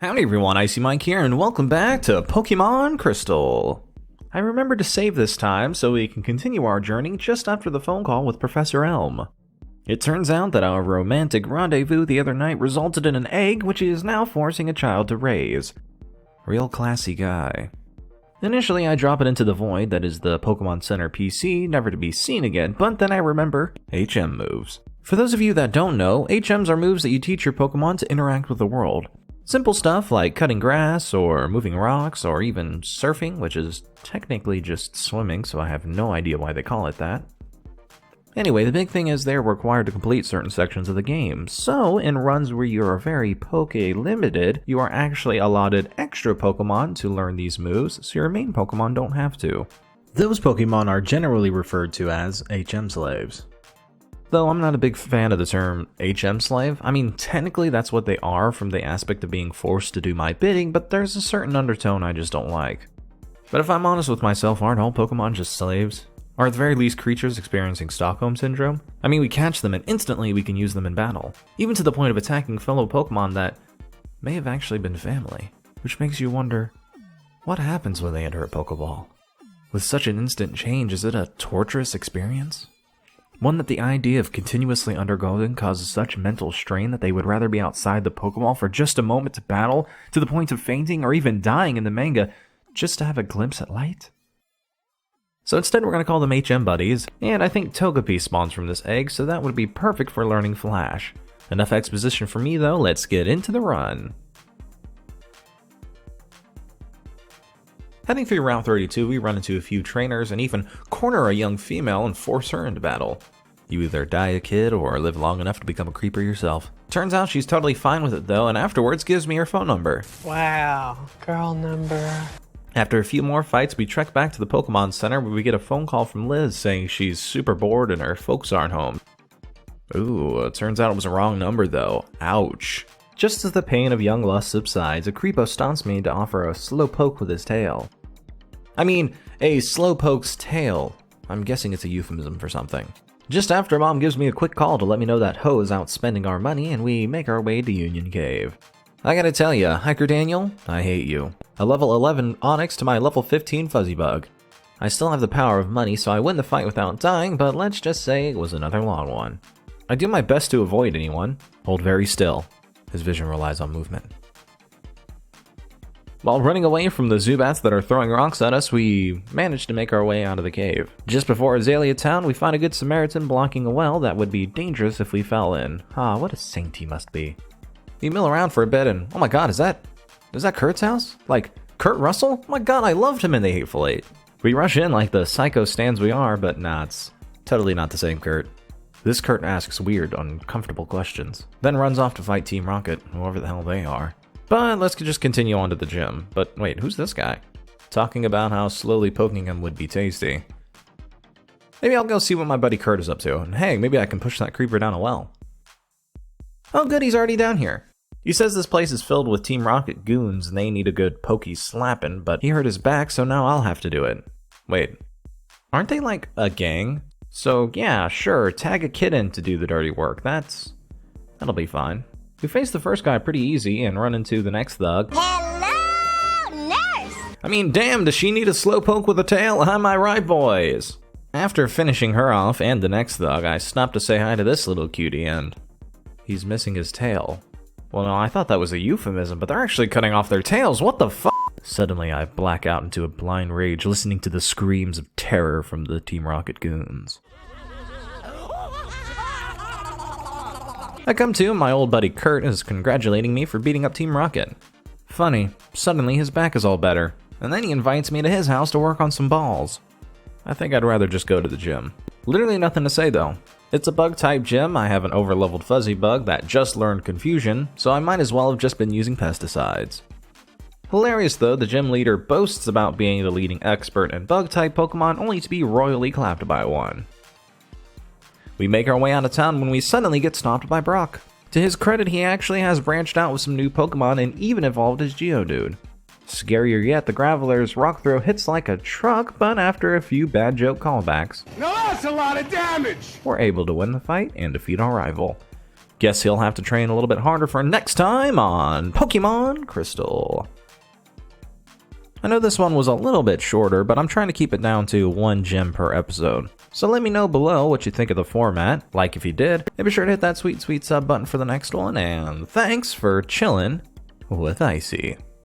Howdy everyone, Icy Mike here, and welcome back to Pokemon Crystal. I remembered to save this time so we can continue our journey just after the phone call with Professor Elm. It turns out that our romantic rendezvous the other night resulted in an egg which he is now forcing a child to raise. Real classy guy. Initially I drop it into the void that is the Pokemon Center PC, never to be seen again, but then I remember HM moves. For those of you that don't know, HMs are moves that you teach your Pokemon to interact with the world. Simple stuff like cutting grass, or moving rocks, or even surfing, which is technically just swimming, so I have no idea why they call it that. Anyway, the big thing is they're required to complete certain sections of the game, so in runs where you are very Poke-limited, you are actually allotted extra Pokemon to learn these moves, so your main Pokemon don't have to. Those Pokemon are generally referred to as HM slaves. Though I'm not a big fan of the term HM slave. I mean, technically that's what they are from the aspect of being forced to do my bidding, but there's a certain undertone I just don't like. But if I'm honest with myself, aren't all Pokemon just slaves? Or at the very least creatures experiencing Stockholm Syndrome? I mean, we catch them and instantly we can use them in battle, even to the point of attacking fellow Pokemon that may have actually been family. Which makes you wonder, what happens when they enter a Pokeball? With such an instant change, is it a torturous experience? One that the idea of continuously undergoing causes such mental strain that they would rather be outside the Pokeball for just a moment to battle, to the point of fainting or even dying in the manga, just to have a glimpse at light? So instead we're going to call them HM buddies, and I think Togepi spawns from this egg, so that would be perfect for learning Flash. Enough exposition for me though, let's get into the run. Heading through Route 32, we run into a few trainers and even corner a young female and force her into battle. You either die a kid or live long enough to become a creeper yourself. Turns out she's totally fine with it though, and afterwards gives me her phone number. Wow, girl number. After a few more fights, we trek back to the Pokemon Center where we get a phone call from Liz saying she's super bored and her folks aren't home. Ooh, it turns out it was a wrong number though. Ouch. Just as the pain of young lust subsides, a creepo stomps me to offer a slow poke with his tail. I mean, a slowpoke's tail. I'm guessing it's a euphemism for something. Just after Mom gives me a quick call to let me know that Ho is out spending our money and we make our way to Union Cave. I gotta tell ya, Hiker Daniel, I hate you. A level 11 Onix to my level 15 Fuzzybug. I still have the power of money, so I win the fight without dying, but let's just say it was another long one. I do my best to avoid anyone. Hold very still. His vision relies on movement. While running away from the Zubats that are throwing rocks at us, we manage to make our way out of the cave. Just before Azalea Town, we find a good Samaritan blocking a well that would be dangerous if we fell in. Ah, what a saint he must be. We mill around for a bit and, oh my god, is that Kurt's house? Like, Kurt Russell? Oh my god, I loved him in The Hateful Eight. We rush in like the psycho stans we are, but nah, it's totally not the same Kurt. This Kurt asks weird, uncomfortable questions, then runs off to fight Team Rocket, whoever the hell they are. But let's just continue on to the gym. But wait, who's this guy? Talking about how slowly poking him would be tasty. Maybe I'll go see what my buddy Kurt is up to, and hey, maybe I can push that creeper down a well. Oh good, he's already down here. He says this place is filled with Team Rocket goons and they need a good pokey slapping, but he hurt his back, so now I'll have to do it. Wait, aren't they like a gang? So yeah, sure, tag a kid in to do the dirty work. That'll be fine. We face the first guy pretty easy and run into the next thug. Hello, nurse! I mean, damn, does she need a slowpoke with a tail? Am I right, boys? After finishing her off and the next thug, I stop to say hi to this little cutie and he's missing his tail. Well, no, I thought that was a euphemism, but they're actually cutting off their tails. What the f***? Suddenly, I black out into a blind rage, listening to the screams of terror from the Team Rocket goons. I come to, my old buddy Kurt is congratulating me for beating up Team Rocket. Funny, suddenly his back is all better, and then he invites me to his house to work on some balls. I think I'd rather just go to the gym. Literally nothing to say though. It's a bug-type gym, I have an overleveled Fuzzybug that just learned Confusion, so I might as well have just been using pesticides. Hilarious though, the gym leader boasts about being the leading expert in bug-type Pokemon only to be royally clapped by one. We make our way out of town when we suddenly get stopped by Brock. To his credit, he actually has branched out with some new Pokemon and even evolved his Geodude. Scarier yet, the Graveler's rock throw hits like a truck, but after a few bad joke callbacks, now that's a lot of damage! we're able to win the fight and defeat our rival. Guess he'll have to train a little bit harder for next time on Pokemon Crystal. I know this one was a little bit shorter, but I'm trying to keep it down to 1 gym per episode. So let me know below what you think of the format, like if you did, and be sure to hit that sweet sub button for the next one, and thanks for chillin' with Icy.